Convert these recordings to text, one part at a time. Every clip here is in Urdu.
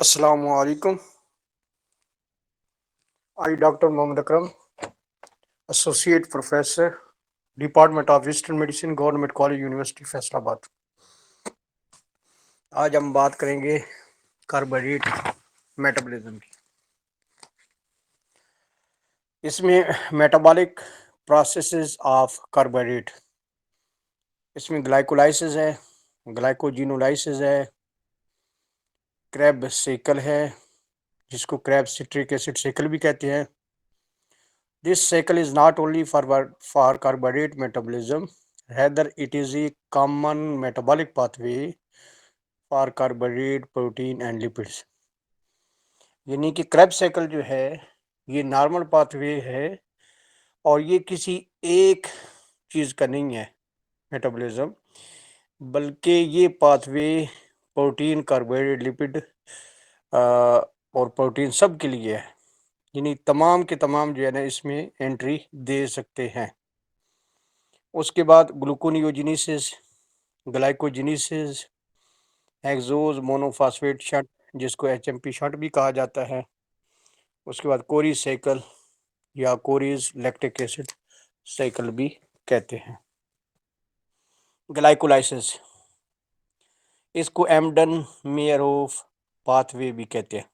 السلام علیکم. I, Dr. Mohammad Akram, Associate Professor, Department of Eastern Medicine, Government College, University, Faisal آباد. آج ہم بات کریں گے کاربوہائیڈریٹ میٹابولزم کی. اس میں میٹابولک پروسیسز آف کاربوہائیڈریٹ، اس میں گلائکولائسز ہے، گلائکوجینولائسز ہے، کریب سیکل ہے جس کو کریب سٹرک ایسڈ سیکل بھی کہتے ہیں. This cycle is not only for carbohydrate metabolism, rather it is a common metabolic pathway for carbohydrate, protein and lipids. یعنی کہ کریب سائیکل جو ہے یہ نارمل پاتھ وے ہے اور یہ کسی ایک چیز کا نہیں ہے میٹابولزم، بلکہ یہ pathway protein, carbohydrate, lipid اور پروٹین سب کے لیے ہے. یعنی تمام کے تمام جو ہے نا اس میں انٹری دے سکتے ہیں. اس کے بعد گلوکونیوجینیسس، گلائکوجینیسس، ایگزوز مونوفاسفیٹ شنٹ جس کو HMP شنٹ بھی کہا جاتا ہے. اس کے بعد کوری سائیکل یا کوریز لیکٹک ایسڈ سائیکل بھی کہتے ہیں. گلائکولائسس، اس کو ایمڈن میئروف پاتھ وے بھی کہتے ہیں.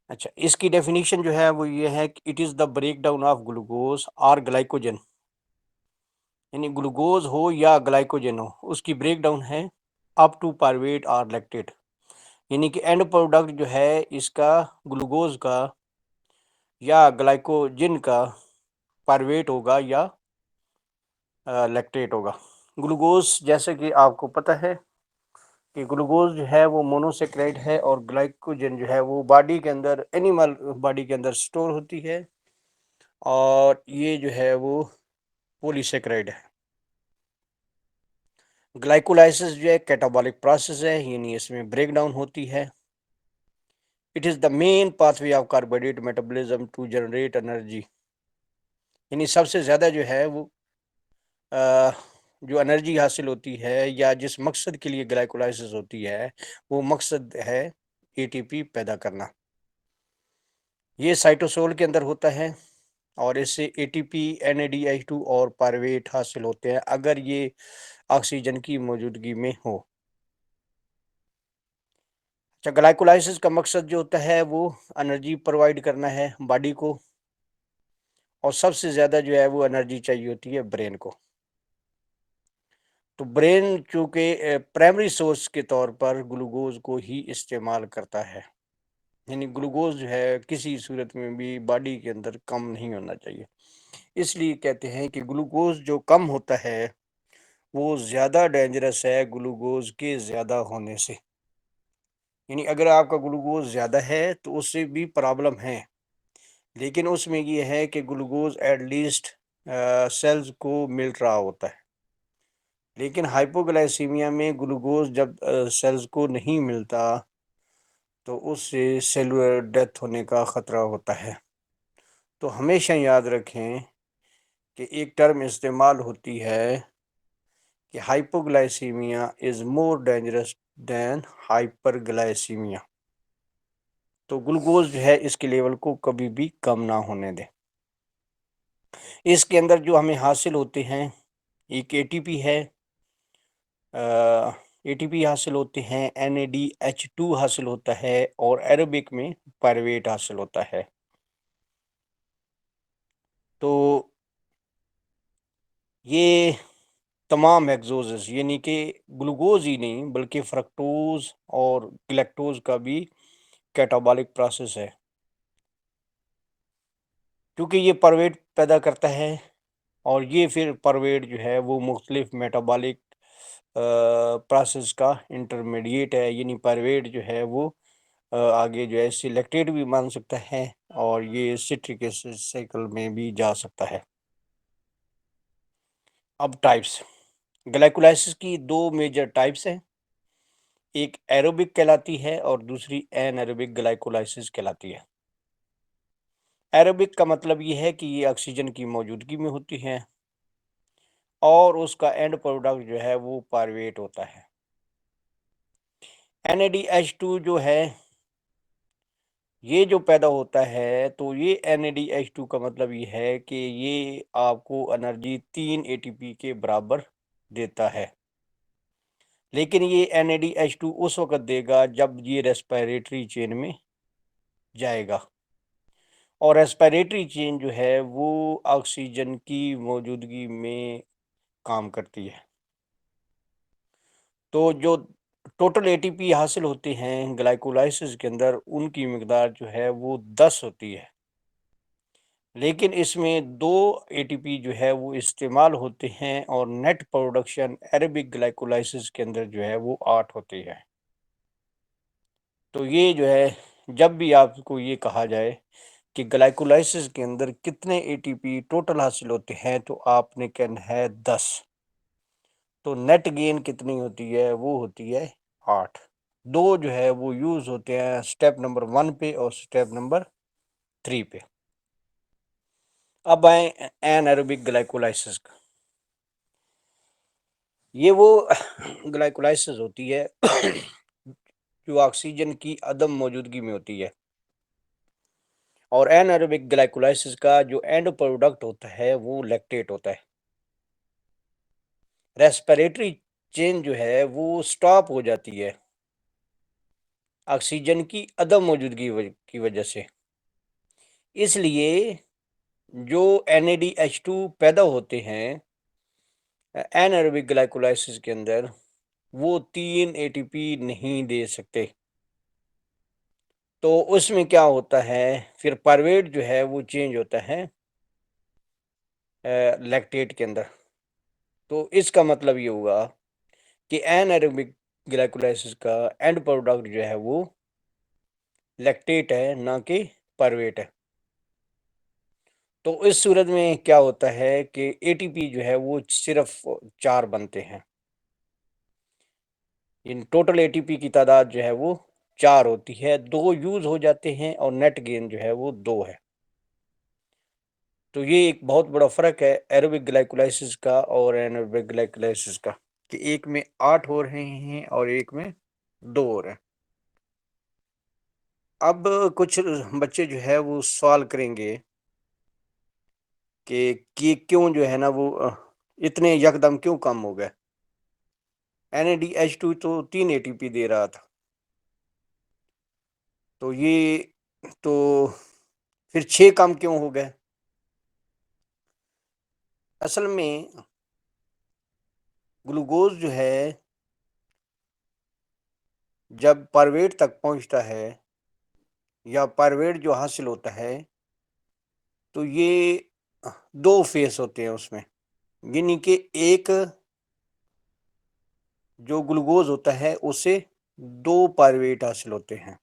اچھا، اس کی ڈیفینیشن جو ہے وہ یہ ہے کہ it is the break down of glucose اور گلائکوجن، یعنی گلوکوز ہو یا گلائکوجن ہو اس کی بریک ڈاؤن ہے اپ ٹو پائرویٹ اور لیکٹیٹ. یعنی کہ اینڈ پروڈکٹ جو ہے اس کا گلوکوز کا یا گلائکوجن کا پائرویٹ ہوگا یا لیکٹیٹ ہوگا. گلوکوز جیسے کہ آپ کو پتہ ہے کہ گلوکوز جو ہے وہ مونوسیکرائڈ ہے اور گلائکوجن جو ہے وہ باڈی کے اندر، اینیمل باڈی کے اندر سٹور ہوتی ہے، اور یہ جو ہے وہ پولی سیکرائڈ ہے. گلائکولائسس جو ہے کیٹابولک پروسیس ہے، یعنی اس میں بریک ڈاؤن ہوتی ہے. It is the main pathway of carbohydrate metabolism to generate energy. یعنی سب سے زیادہ جو ہے وہ جو انرجی حاصل ہوتی ہے یا جس مقصد کے لیے گلائکولائسس ہوتی ہے وہ مقصد ہے ATP پیدا کرنا. یہ سائٹوسول کے اندر ہوتا ہے اور اس سے ATP، NADH2 اور پائرویٹ حاصل ہوتے ہیں اگر یہ آکسیجن کی موجودگی میں ہو. اچھا، گلائکولائسس کا مقصد جو ہوتا ہے وہ انرجی پرووائڈ کرنا ہے باڈی کو، اور سب سے زیادہ جو ہے وہ انرجی چاہیے ہوتی ہے برین کو. تو برین چونکہ پرائمری سورس کے طور پر گلوکوز کو ہی استعمال کرتا ہے، یعنی گلوکوز جو ہے کسی صورت میں بھی باڈی کے اندر کم نہیں ہونا چاہیے. اس لیے کہتے ہیں کہ گلوکوز جو کم ہوتا ہے وہ زیادہ ڈینجرس ہے گلوکوز کے زیادہ ہونے سے. یعنی اگر آپ کا گلوکوز زیادہ ہے تو اس سے بھی پرابلم ہے، لیکن اس میں یہ ہے کہ گلوکوز ایٹ لیسٹ سیلز کو مل رہا ہوتا ہے. لیکن ہائپوگلائسیمیا میں گلوکوز جب سیلز کو نہیں ملتا تو اس سے سیلولر ڈیتھ ہونے کا خطرہ ہوتا ہے. تو ہمیشہ یاد رکھیں کہ ایک ٹرم استعمال ہوتی ہے کہ ہائپوگلائسیمیا از مور ڈینجرس دین ہائپرگلائسیمیا. تو گلوکوز جو ہے اس کے لیول کو کبھی بھی کم نہ ہونے دیں. اس کے اندر جو ہمیں حاصل ہوتے ہیں ایک ATP ہے، ATP حاصل ہوتے ہیں، NADH2 حاصل ہوتا ہے اور ایروبک میں پائرویٹ حاصل ہوتا ہے. تو یہ تمام ایگزوزز یعنی کہ گلوکوز ہی نہیں بلکہ فرکٹوز اور گلیکٹوز کا بھی کیٹابولک پروسیس ہے، کیونکہ یہ پرویٹ پیدا کرتا ہے اور یہ پھر پرویٹ جو ہے وہ مختلف میٹابولک پروسیس کا انٹرمیڈیٹ ہے. یعنی پرویٹ جو ہے وہ آگے جو ہے سلیکٹیڈ بھی مان سکتا ہے اور یہ سٹرک ایسڈ سائیکل میں بھی جا سکتا ہے. اب ٹائپس، گلائکولائسس کی دو میجر ٹائپس ہیں، ایک ایروبک کہلاتی ہے اور دوسری این ایروبک گلائکولائسس کہلاتی ہے. ایروبک کا مطلب یہ ہے کہ یہ آکسیجن کی موجودگی میں ہوتی ہے اور اس کا اینڈ پروڈکٹ جو ہے وہ پائرویٹ ہوتا ہے. NADH2 جو ہے یہ جو پیدا ہوتا ہے تو یہ NADH2 کا مطلب یہ ہے کہ یہ آپ کو انرجی 3 ATP کے برابر دیتا ہے، لیکن یہ NADH2 اس وقت دے گا جب یہ ریسپیریٹری چین میں جائے گا، اور ریسپیریٹری چین جو ہے وہ آکسیجن کی موجودگی میں کام کرتی ہے۔ تو جو ٹوٹل ATP حاصل ہوتے ہیں گلائکولائسس کے اندر، ان کی مقدار جو ہے وہ 10 ہوتی ہے، لیکن اس میں 2 ATP جو ہے وہ استعمال ہوتے ہیں، اور نیٹ پروڈکشن عربک گلائکولائسس کے اندر جو ہے وہ 8 ہوتی ہے۔ تو یہ جو ہے جب بھی آپ کو یہ کہا جائے کہ گلائکولائسس کے اندر کتنے ATP ٹوٹل حاصل ہوتے ہیں تو آپ نے کہنا ہے 10، تو نیٹ گین کتنی ہوتی ہے؟ وہ ہوتی ہے 8۔ 2 جو ہے وہ یوز ہوتے ہیں سٹیپ نمبر 1 پہ اور سٹیپ نمبر 3 پہ۔ اب آئیں این ایروبک گلائکولائسس کا۔ یہ وہ گلائکولائسس ہوتی ہے جو آکسیجن کی عدم موجودگی میں ہوتی ہے، اور این ایروبک گلائکولائسس کا جو اینڈ پروڈکٹ ہوتا ہے وہ لیکٹیٹ ہوتا ہے۔ ریسپیریٹری چین جو ہے وہ سٹاپ ہو جاتی ہے آکسیجن کی عدم موجودگی کی وجہ سے، اس لیے جو NADH2 پیدا ہوتے ہیں این ایروبک گلائکولائسس کے اندر، وہ 3 ATP نہیں دے سکتے۔ تو اس میں کیا ہوتا ہے، پھر پرویٹ جو ہے وہ چینج ہوتا ہے لیکٹیٹ کے اندر۔ تو اس کا مطلب یہ ہوا کہ این ایروبک گلائکولائسس کا اینڈ پروڈکٹ جو ہے وہ لیکٹیٹ ہے، نہ کہ پرویٹ ہے۔ تو اس صورت میں کیا ہوتا ہے کہ ATP جو ہے وہ صرف 4 بنتے ہیں، ٹوٹل ATP کی تعداد جو ہے وہ 4 ہوتی ہے، 2 یوز ہو جاتے ہیں اور نیٹ گین جو ہے وہ 2 ہے۔ تو یہ ایک بہت بڑا فرق ہے ایروبک گلائکولائسس کا اور اینائروبک گلائکولائسس کا، کہ ایک میں 8 ہو رہے ہیں اور ایک میں 2 ہو رہے ہیں۔ اب کچھ بچے جو ہے وہ سوال کریں گے کہ کیوں جو ہے نا وہ اتنے یکدم کیوں کم ہو گئے؟ NADH2 تو 3 ATP دے رہا تھا، تو یہ تو پھر 6 کم کیوں ہو گئے؟ اصل میں گلوکوز جو ہے جب پرویٹ تک پہنچتا ہے یا پرویٹ جو حاصل ہوتا ہے تو یہ 2 فیز ہوتے ہیں اس میں، یعنی کہ ایک جو گلوکوز ہوتا ہے اسے 2 پرویٹ حاصل ہوتے ہیں۔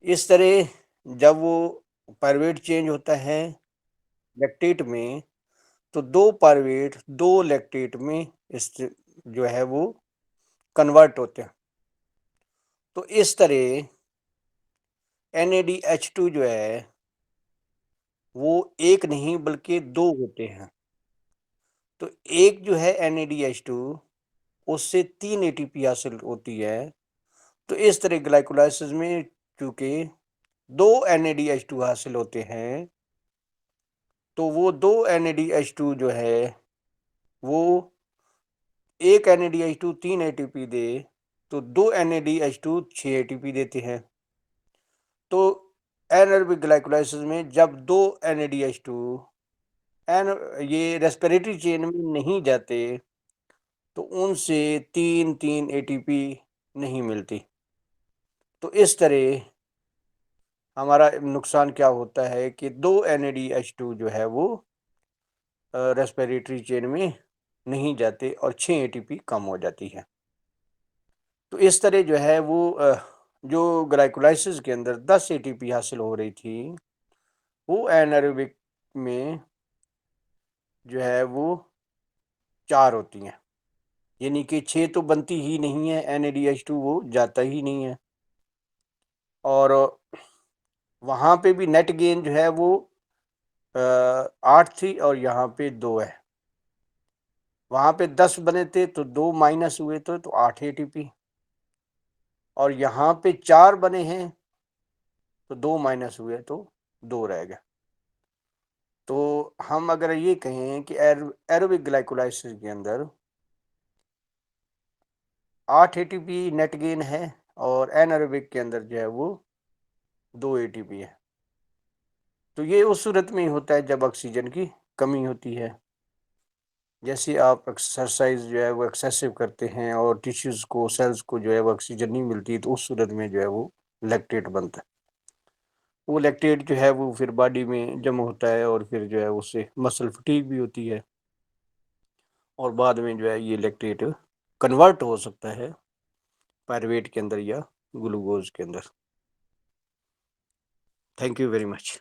اس طرح جب وہ پرویٹ چینج ہوتا ہے لیکٹیٹ میں تو 2 پرویٹ 2 لیکٹیٹ میں جو ہے وہ کنورٹ ہوتے ہیں۔ تو اس طرح NADH2 جو ہے وہ ایک نہیں بلکہ 2 ہوتے ہیں۔ تو ایک جو ہے NADH2 اس سے 3 ATP حاصل ہوتی ہے، تو اس طرح گلائکولائسس میں چونکہ 2 NADH2 حاصل ہوتے ہیں تو وہ 2 NADH2 جو ہے وہ ایک NADH2 3 ATP دے تو 2 NADH2 6 ATP دیتے ہیں۔ تو اینائروبک گلائکولائسس میں جب 2 NADH2 یہ ریسپیریٹری چین میں نہیں جاتے تو ان سے 3 ATP نہیں ملتی۔ تو اس طرح ہمارا نقصان کیا ہوتا ہے کہ 2 NADH2 جو ہے وہ ریسپیریٹری چین میں نہیں جاتے اور 6 ATP کم ہو جاتی ہے۔ تو اس طرح جو ہے وہ جو گلائکولائسس کے اندر 10 ATP حاصل ہو رہی تھی وہ اینائروبک میں جو ہے وہ 4 ہوتی ہیں، یعنی کہ 6 تو بنتی ہی نہیں ہے، NADH2 وہ جاتا ہی نہیں ہے، اور وہاں پہ بھی نیٹ گین جو ہے وہ 8 تھی اور یہاں پہ 2 ہے۔ وہاں پہ 10 بنے تھے تو 2 مائنس ہوئے تو 8 ATP، اور یہاں پہ 4 بنے ہیں تو 2 مائنس ہوئے تو 2 رہ گئے. تو ہم اگر یہ کہیں کہ ایروبک گلائکولائسس کے اندر 8 ATP نیٹ گین ہے اور این ایروبک کے اندر جو ہے وہ 2 ATP ہے. تو یہ اس صورت میں ہی ہوتا ہے جب آکسیجن کی کمی ہوتی ہے. جیسے آپ ایکسرسائز جو ہے وہ ایکسیسو کرتے ہیں اور ٹیشوز کو سیلز کو جو ہے وہ آکسیجن نہیں ملتی تو اس صورت میں جو ہے وہ لیکٹیٹ بنتا ہے. وہ لیکٹیٹ جو ہے وہ پھر باڈی میں جمع ہوتا ہے اور پھر جو ہے اس سے مسل فٹیگ بھی ہوتی ہے اور بعد میں جو ہے یہ لیکٹیٹ کنورٹ ہو سکتا ہے پائرویٹ کے اندر یا گلوکوز کے اندر. Thank you very much.